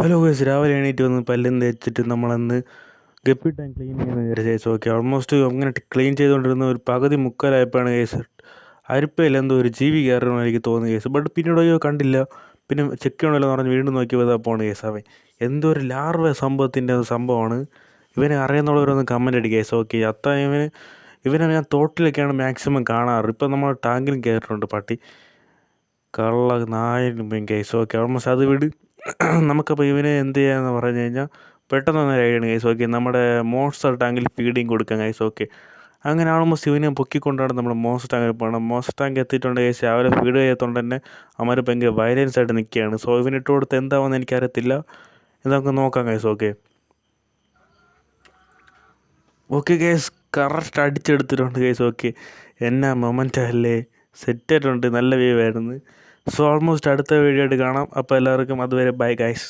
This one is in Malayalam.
ഹലോ ഗൈസ്, രാവിലെ എണീറ്റ് വന്ന് പല്ലും തേച്ചിട്ട് നമ്മളന്ന് ഗപ്പി ടാങ്ക് ക്ലീൻ ചെയ്യുന്ന വിചാരിച്ചു. ഓക്കെ, ഓൾമോസ്റ്റ് അങ്ങനെ ക്ലീൻ ചെയ്തുകൊണ്ടിരുന്ന ഒരു പകുതി മുക്കാലായപ്പോഴാണ് കേസ് അരിപ്പയിൽ എന്തോ ഒരു ജീവി കയറണമെന്ന് എനിക്ക് തോന്നി കേസ്. ബട്ട് പിന്നീട് അയ്യോ കണ്ടില്ല. പിന്നെ ചെക്ക് ചെയ്യണമല്ലോ എന്ന് പറഞ്ഞ് വീണ്ടും നോക്കിയപ്പോൾ പോണ് കേസ്. അവൻ എന്തോ ഒരു ലാർവ സംഭവമാണ്. ഇവനെ അറിയാവുന്നവരൊന്ന് കമൻറ്റ് അടിക്കുക കേസ്. ഓക്കെ, ഇവനെ ഞാൻ തോട്ടിലൊക്കെയാണ് മാക്സിമം കാണാറ്. ഇപ്പം നമ്മൾ ടാങ്കിലും കയറിയിട്ടുണ്ട് പട്ടി കള്ള നായനും കേസ്. ഓക്കെ, ഓൾമോസ്റ്റ് അത് വിട്. നമുക്കപ്പോൾ ഇവനെ എന്ത് ചെയ്യാന്ന് പറഞ്ഞു കഴിഞ്ഞാൽ പെട്ടെന്ന് ഐഡിയാണ് ഗൈസ്. ഓക്കെ, നമ്മുടെ മോൺസ്റ്റർ ടാങ്കിൽ ഫീഡിങ് കൊടുക്കാം ഗൈസ്. ഓക്കെ, അങ്ങനെ ആൾമോസ്റ്റ് ഇവനെ പൊക്കിക്കൊണ്ടാണ് നമ്മൾ മോൺസ്റ്റർ ടാങ്കിൽ പോകണം. മോൺസ്റ്റർ ടാങ്ക് എത്തിയിട്ടുണ്ട് ഗൈസ്. രാവിലെ ഫീഡ് ചെയ്യത്തോണ്ട് തന്നെ അവന്മാർ ഭയങ്കര വയലൻസ് ആയിട്ട് നിൽക്കുകയാണ്. സോ ഇവനിട്ട് കൊടുത്ത് എന്താവുമെന്ന് എനിക്കറിയത്തില്ല. ഇത് നമുക്ക് നോക്കാം guys. Okay okay guys, correct അടിച്ചെടുത്തിട്ടുണ്ട് ഗൈസ്. ഓക്കെ, എന്നാ മൊമെൻ്റ് അല്ലേ, സെറ്റായിട്ടുണ്ട്. നല്ല വ്യൂ ആയിരുന്നു. സോ ഓൾമോസ്റ്റ് അടുത്ത വീഡിയോ ആയിട്ട് കാണാം. അപ്പോൾ എല്ലാവർക്കും അതുവരെ ബൈ ഗൈസ്.